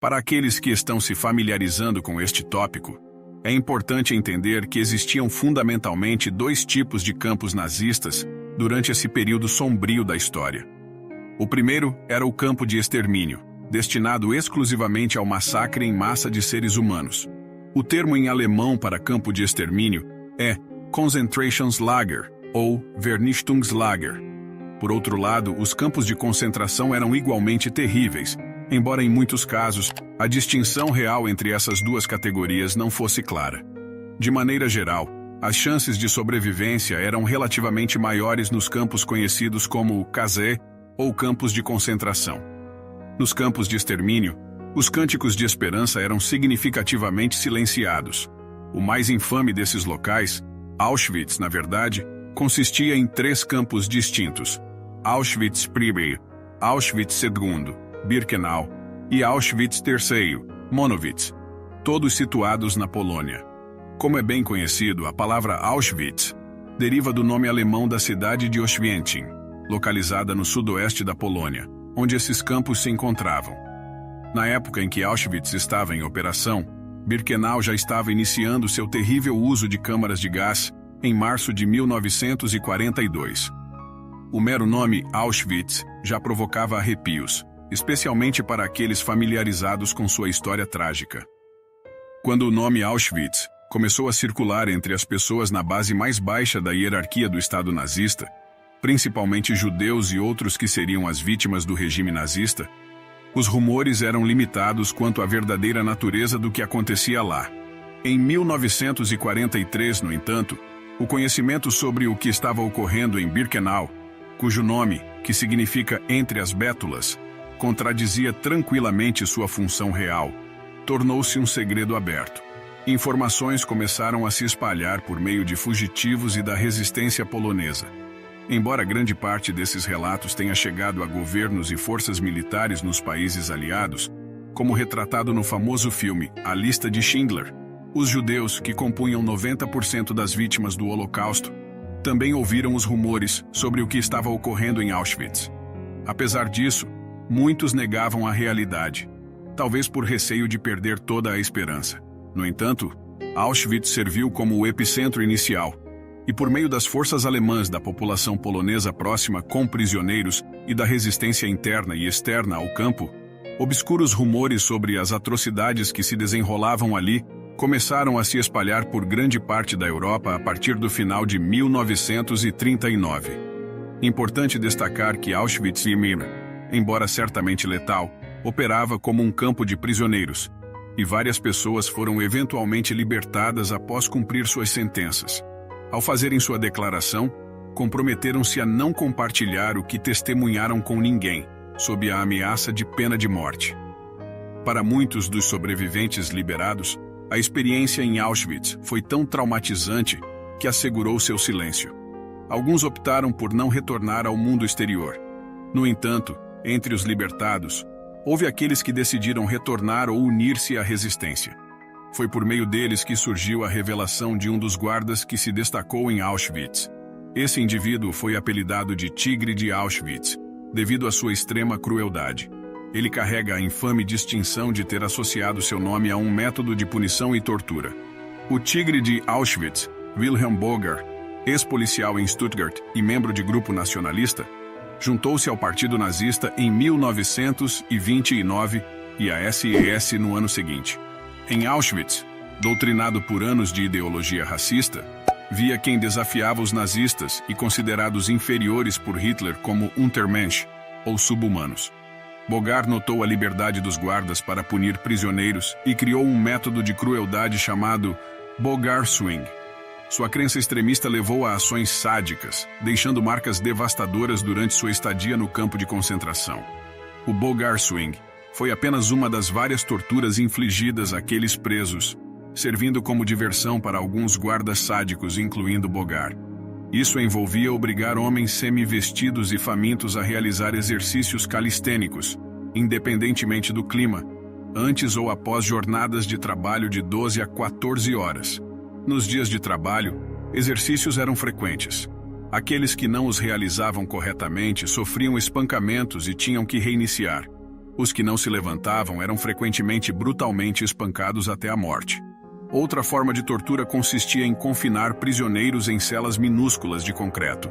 Para aqueles que estão se familiarizando com este tópico, é importante entender que existiam fundamentalmente dois tipos de campos nazistas durante esse período sombrio da história. O primeiro era o campo de extermínio, destinado exclusivamente ao massacre em massa de seres humanos. O termo em alemão para campo de extermínio é Konzentrationslager ou Vernichtungslager. Por outro lado, os campos de concentração eram igualmente terríveis, embora em muitos casos a distinção real entre essas duas categorias não fosse clara. De maneira geral, as chances de sobrevivência eram relativamente maiores nos campos conhecidos como KZ ou campos de concentração. Nos campos de extermínio, os cânticos de esperança eram significativamente silenciados. O mais infame desses locais, Auschwitz, na verdade, consistia em 3 campos distintos: Auschwitz I, Auschwitz II, Birkenau, e Auschwitz III, Monowitz, todos situados na Polônia. Como é bem conhecido, a palavra Auschwitz deriva do nome alemão da cidade de Oświęcim, localizada no sudoeste da Polônia, onde esses campos se encontravam. Na época em que Auschwitz estava em operação, Birkenau já estava iniciando seu terrível uso de câmaras de gás em março de 1942. O mero nome Auschwitz já provocava arrepios, especialmente para aqueles familiarizados com sua história trágica. Quando o nome Auschwitz começou a circular entre as pessoas na base mais baixa da hierarquia do Estado nazista, principalmente judeus e outros que seriam as vítimas do regime nazista, os rumores eram limitados quanto à verdadeira natureza do que acontecia lá. Em 1943, no entanto, o conhecimento sobre o que estava ocorrendo em Birkenau, cujo nome, que significa entre as bétulas, contradizia tranquilamente sua função real, tornou-se um segredo aberto. Informações começaram a se espalhar por meio de fugitivos e da resistência polonesa. Embora grande parte desses relatos tenha chegado a governos e forças militares nos países aliados, como retratado no famoso filme A Lista de Schindler, os judeus, que compunham 90% das vítimas do Holocausto, também ouviram os rumores sobre o que estava ocorrendo em Auschwitz. Apesar disso, muitos negavam a realidade, talvez por receio de perder toda a esperança. No entanto, Auschwitz serviu como o epicentro inicial, e por meio das forças alemãs da população polonesa próxima com prisioneiros e da resistência interna e externa ao campo, obscuros rumores sobre as atrocidades que se desenrolavam ali começaram a se espalhar por grande parte da Europa a partir do final de 1939. Importante destacar que Auschwitz-Birkenau, embora certamente letal, operava como um campo de prisioneiros, e várias pessoas foram eventualmente libertadas após cumprir suas sentenças. Ao fazerem sua declaração, comprometeram-se a não compartilhar o que testemunharam com ninguém, sob a ameaça de pena de morte. Para muitos dos sobreviventes liberados, a experiência em Auschwitz foi tão traumatizante que assegurou seu silêncio. Alguns optaram por não retornar ao mundo exterior. No entanto, entre os libertados, houve aqueles que decidiram retornar ou unir-se à resistência. Foi por meio deles que surgiu a revelação de um dos guardas que se destacou em Auschwitz. Esse indivíduo foi apelidado de Tigre de Auschwitz, devido à sua extrema crueldade. Ele carrega a infame distinção de ter associado seu nome a um método de punição e tortura. O Tigre de Auschwitz, Wilhelm Bogar, ex-policial em Stuttgart e membro de grupo nacionalista, juntou-se ao Partido Nazista em 1929 e à SES no ano seguinte. Em Auschwitz, doutrinado por anos de ideologia racista, via quem desafiava os nazistas e considerados inferiores por Hitler como Untermensch, ou sub-humanos. Bogar notou a liberdade dos guardas para punir prisioneiros e criou um método de crueldade chamado Bogar Swing. Sua crença extremista levou a ações sádicas, deixando marcas devastadoras durante sua estadia no campo de concentração. O Bogar Swing foi apenas uma das várias torturas infligidas àqueles presos, servindo como diversão para alguns guardas sádicos, incluindo Bogar. Isso envolvia obrigar homens semi-vestidos e famintos a realizar exercícios calistênicos, independentemente do clima, antes ou após jornadas de trabalho de 12 a 14 horas. Nos dias de trabalho, exercícios eram frequentes. Aqueles que não os realizavam corretamente sofriam espancamentos e tinham que reiniciar. Os que não se levantavam eram frequentemente brutalmente espancados até a morte. Outra forma de tortura consistia em confinar prisioneiros em celas minúsculas de concreto,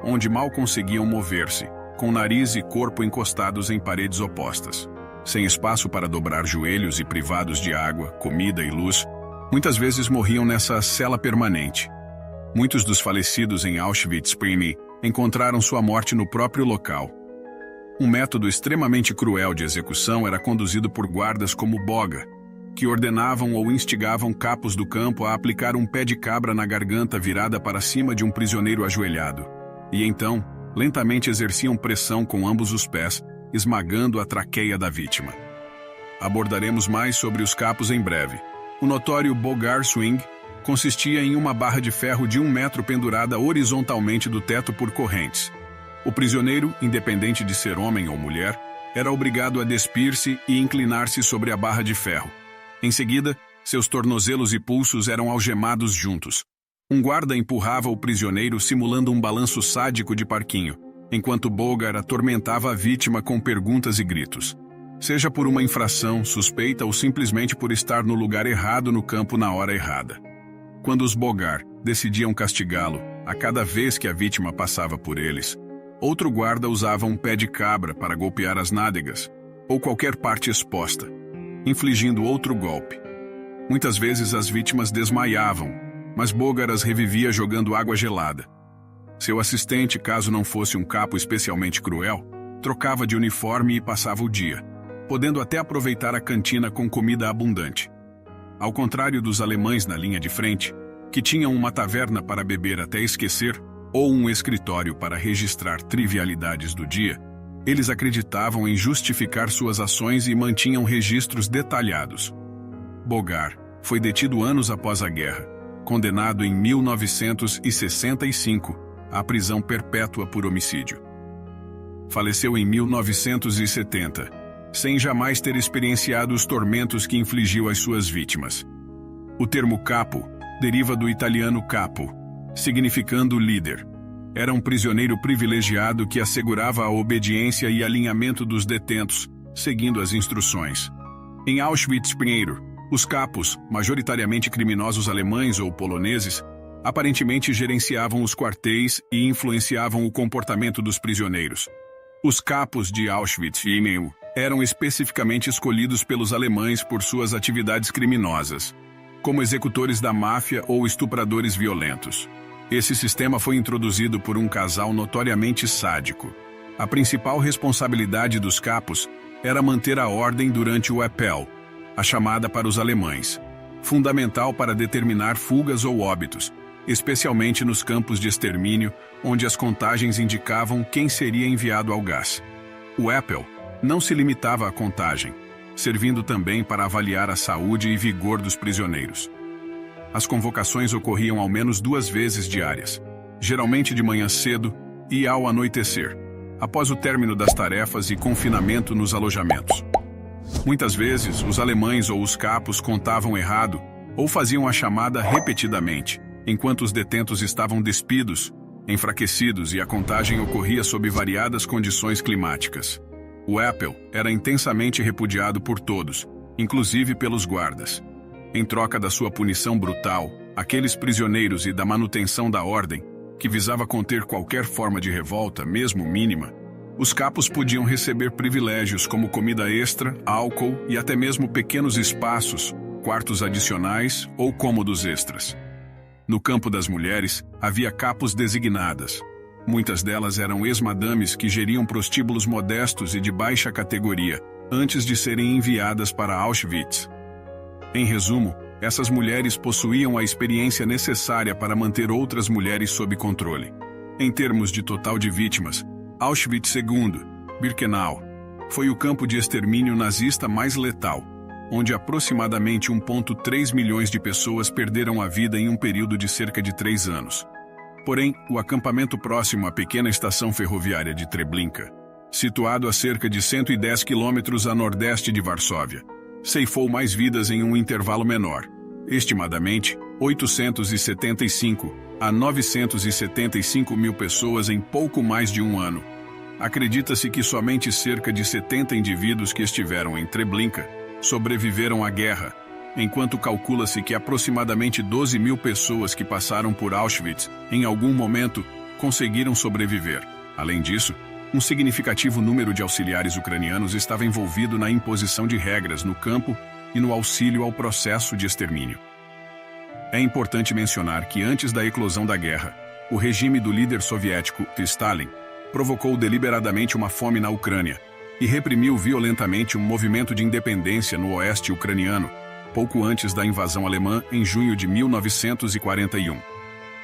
onde mal conseguiam mover-se, com nariz e corpo encostados em paredes opostas. Sem espaço para dobrar joelhos e privados de água, comida e luz, muitas vezes morriam nessa cela permanente. Muitos dos falecidos em Auschwitz-Birkenau encontraram sua morte no próprio local. Um método extremamente cruel de execução era conduzido por guardas como Boga, que ordenavam ou instigavam capos do campo a aplicar um pé de cabra na garganta virada para cima de um prisioneiro ajoelhado, e então, lentamente exerciam pressão com ambos os pés, esmagando a traqueia da vítima. Abordaremos mais sobre os capos em breve. O notório Bogar Swing consistia em uma barra de ferro de 1 metro pendurada horizontalmente do teto por correntes. O prisioneiro, independente de ser homem ou mulher, era obrigado a despir-se e inclinar-se sobre a barra de ferro. Em seguida, seus tornozelos e pulsos eram algemados juntos. Um guarda empurrava o prisioneiro simulando um balanço sádico de parquinho, enquanto Bogar atormentava a vítima com perguntas e gritos. Seja por uma infração, suspeita ou simplesmente por estar no lugar errado no campo na hora errada. Quando os Bogar decidiam castigá-lo, a cada vez que a vítima passava por eles, outro guarda usava um pé de cabra para golpear as nádegas, ou qualquer parte exposta, infligindo outro golpe. Muitas vezes as vítimas desmaiavam, mas Bogar as revivia jogando água gelada. Seu assistente, caso não fosse um capo especialmente cruel, trocava de uniforme e passava o dia, podendo até aproveitar a cantina com comida abundante. Ao contrário dos alemães na linha de frente, que tinham uma taverna para beber até esquecer, ou um escritório para registrar trivialidades do dia, eles acreditavam em justificar suas ações e mantinham registros detalhados. Bogar foi detido anos após a guerra, condenado em 1965 à prisão perpétua por homicídio. Faleceu em 1970, sem jamais ter experienciado os tormentos que infligiu às suas vítimas. O termo capo deriva do italiano capo, significando líder. Era um prisioneiro privilegiado que assegurava a obediência e alinhamento dos detentos, seguindo as instruções. Em Auschwitz-Birkenau, os capos, majoritariamente criminosos alemães ou poloneses, aparentemente gerenciavam os quartéis e influenciavam o comportamento dos prisioneiros. Os capos de Auschwitz-Birkenau eram especificamente escolhidos pelos alemães por suas atividades criminosas, como executores da máfia ou estupradores violentos. Esse sistema foi introduzido por um casal notoriamente sádico. A principal responsabilidade dos capos era manter a ordem durante o Appell, a chamada para os alemães, fundamental para determinar fugas ou óbitos, especialmente nos campos de extermínio, onde as contagens indicavam quem seria enviado ao gás. O Appell não se limitava à contagem, servindo também para avaliar a saúde e vigor dos prisioneiros. As convocações ocorriam ao menos 2 vezes diárias, geralmente de manhã cedo e ao anoitecer, após o término das tarefas e confinamento nos alojamentos. Muitas vezes, os alemães ou os capos contavam errado ou faziam a chamada repetidamente, enquanto os detentos estavam despidos, enfraquecidos e a contagem ocorria sob variadas condições climáticas. O Appell era intensamente repudiado por todos, inclusive pelos guardas. Em troca da sua punição brutal, aqueles prisioneiros e da manutenção da ordem, que visava conter qualquer forma de revolta, mesmo mínima, os capos podiam receber privilégios como comida extra, álcool e até mesmo pequenos espaços, quartos adicionais ou cômodos extras. No campo das mulheres, havia capos designadas. Muitas delas eram ex-madames que geriam prostíbulos modestos e de baixa categoria, antes de serem enviadas para Auschwitz. Em resumo, essas mulheres possuíam a experiência necessária para manter outras mulheres sob controle. Em termos de total de vítimas, Auschwitz II, Birkenau, foi o campo de extermínio nazista mais letal, onde aproximadamente 1,3 milhões de pessoas perderam a vida em um período de cerca de 3 anos. Porém, o acampamento próximo à pequena estação ferroviária de Treblinka, situado a cerca de 110 quilômetros a nordeste de Varsóvia, ceifou mais vidas em um intervalo menor, estimadamente 875 a 975 mil pessoas em pouco mais de um ano. Acredita-se que somente cerca de 70 indivíduos que estiveram em Treblinka sobreviveram à guerra, enquanto calcula-se que aproximadamente 12 mil pessoas que passaram por Auschwitz, em algum momento, conseguiram sobreviver. Além disso, um significativo número de auxiliares ucranianos estava envolvido na imposição de regras no campo e no auxílio ao processo de extermínio. É importante mencionar que antes da eclosão da guerra, o regime do líder soviético, Stalin, provocou deliberadamente uma fome na Ucrânia e reprimiu violentamente um movimento de independência no oeste ucraniano, pouco antes da invasão alemã em junho de 1941.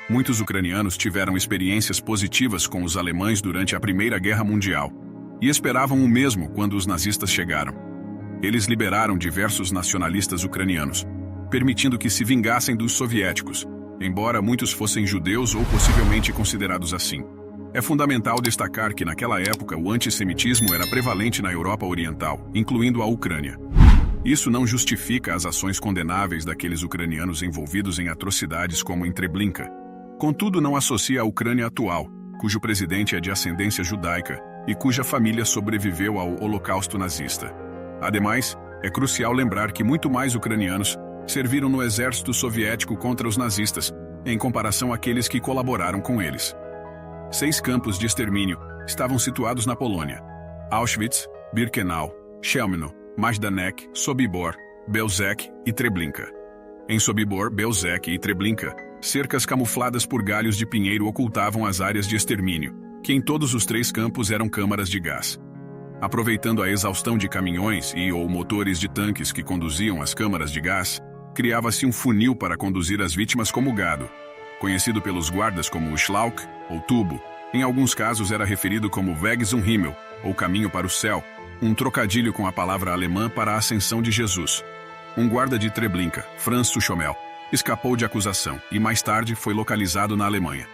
Muitos ucranianos tiveram experiências positivas com os alemães durante a Primeira Guerra Mundial e esperavam o mesmo quando os nazistas chegaram. Eles liberaram diversos nacionalistas ucranianos, permitindo que se vingassem dos soviéticos, embora muitos fossem judeus ou possivelmente considerados assim. É fundamental destacar que naquela época o antissemitismo era prevalente na Europa Oriental, incluindo a Ucrânia. Isso não justifica as ações condenáveis daqueles ucranianos envolvidos em atrocidades como em Treblinka. Contudo, não associa a Ucrânia atual, cujo presidente é de ascendência judaica e cuja família sobreviveu ao Holocausto nazista. Ademais, é crucial lembrar que muito mais ucranianos serviram no exército soviético contra os nazistas, em comparação àqueles que colaboraram com eles. 6 campos de extermínio estavam situados na Polônia: Auschwitz, Birkenau, Chelmno, Majdanek, Sobibor, Belzec e Treblinka. Em Sobibor, Belzec e Treblinka, cercas camufladas por galhos de pinheiro ocultavam as áreas de extermínio, que em todos os 3 campos eram câmaras de gás. Aproveitando a exaustão de caminhões ou motores de tanques que conduziam as câmaras de gás, criava-se um funil para conduzir as vítimas como gado, conhecido pelos guardas como o Schlauch, ou tubo. Em alguns casos era referido como Weg zum Himmel, ou caminho para o céu, um trocadilho com a palavra alemã para a ascensão de Jesus. Um guarda de Treblinka, Franz Suchomel, escapou de acusação e mais tarde foi localizado na Alemanha.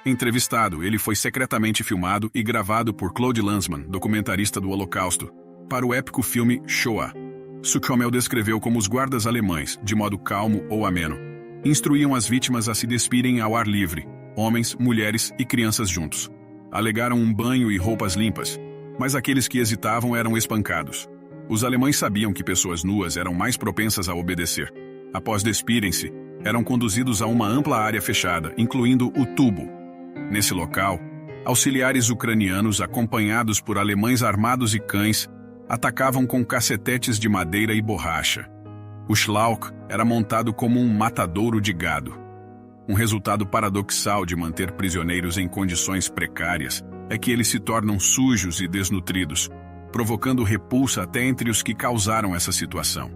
Entrevistado, ele foi secretamente filmado e gravado por Claude Lanzmann, documentarista do Holocausto, para o épico filme Shoah. Suchomel descreveu como os guardas alemães, de modo calmo ou ameno, instruíam as vítimas a se despirem ao ar livre, homens, mulheres e crianças juntos. Alegaram um banho e roupas limpas, mas aqueles que hesitavam eram espancados. Os alemães sabiam que pessoas nuas eram mais propensas a obedecer. Após despirem-se, eram conduzidos a uma ampla área fechada, incluindo o tubo. Nesse local, auxiliares ucranianos, acompanhados por alemães armados e cães, atacavam com cacetetes de madeira e borracha. O Schlauch era montado como um matadouro de gado. Um resultado paradoxal de manter prisioneiros em condições precárias é que eles se tornam sujos e desnutridos, provocando repulsa até entre os que causaram essa situação.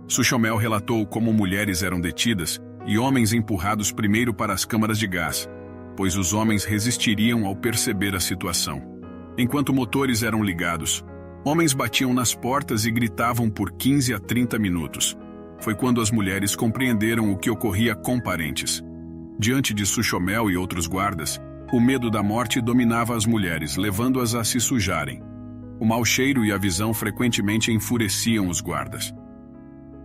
Suchomel relatou como mulheres eram detidas e homens empurrados primeiro para as câmaras de gás, pois os homens resistiriam ao perceber a situação. Enquanto motores eram ligados, homens batiam nas portas e gritavam por 15 a 30 minutos. Foi quando as mulheres compreenderam o que ocorria com parentes. Diante de Suchomel e outros guardas, o medo da morte dominava as mulheres, levando-as a se sujarem. O mau cheiro e a visão frequentemente enfureciam os guardas.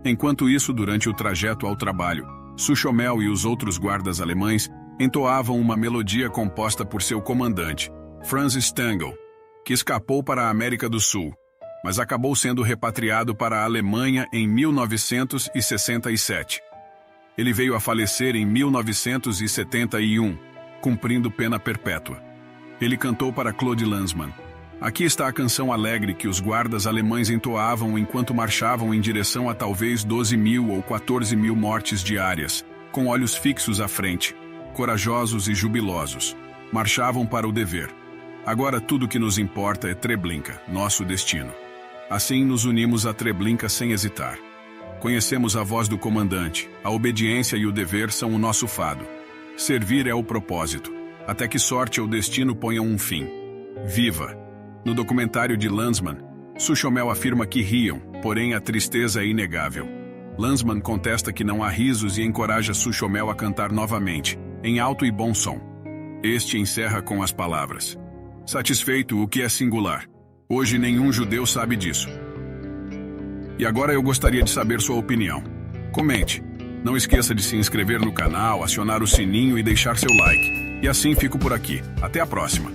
Enquanto isso, durante o trajeto ao trabalho, Suchomel e os outros guardas alemães entoavam uma melodia composta por seu comandante, Franz Stangl, que escapou para a América do Sul, mas acabou sendo repatriado para a Alemanha em 1967. Ele veio a falecer em 1971, cumprindo pena perpétua. Ele cantou para Claude Lanzmann. Aqui está a canção alegre que os guardas alemães entoavam enquanto marchavam em direção a talvez 12 mil ou 14 mil mortes diárias, com olhos fixos à frente, corajosos e jubilosos. Marchavam para o dever. Agora tudo que nos importa é Treblinka, nosso destino. Assim nos unimos a Treblinka sem hesitar. Conhecemos a voz do comandante, a obediência e o dever são o nosso fado. Servir é o propósito, até que sorte ou destino ponham um fim. Viva! No documentário de Lanzmann, Suchomel afirma que riam, porém a tristeza é inegável. Lanzmann contesta que não há risos e encoraja Suchomel a cantar novamente, em alto e bom som. Este encerra com as palavras: satisfeito, o que é singular. Hoje nenhum judeu sabe disso. E agora eu gostaria de saber sua opinião. Comente. Não esqueça de se inscrever no canal, acionar o sininho e deixar seu like. E assim fico por aqui. Até a próxima.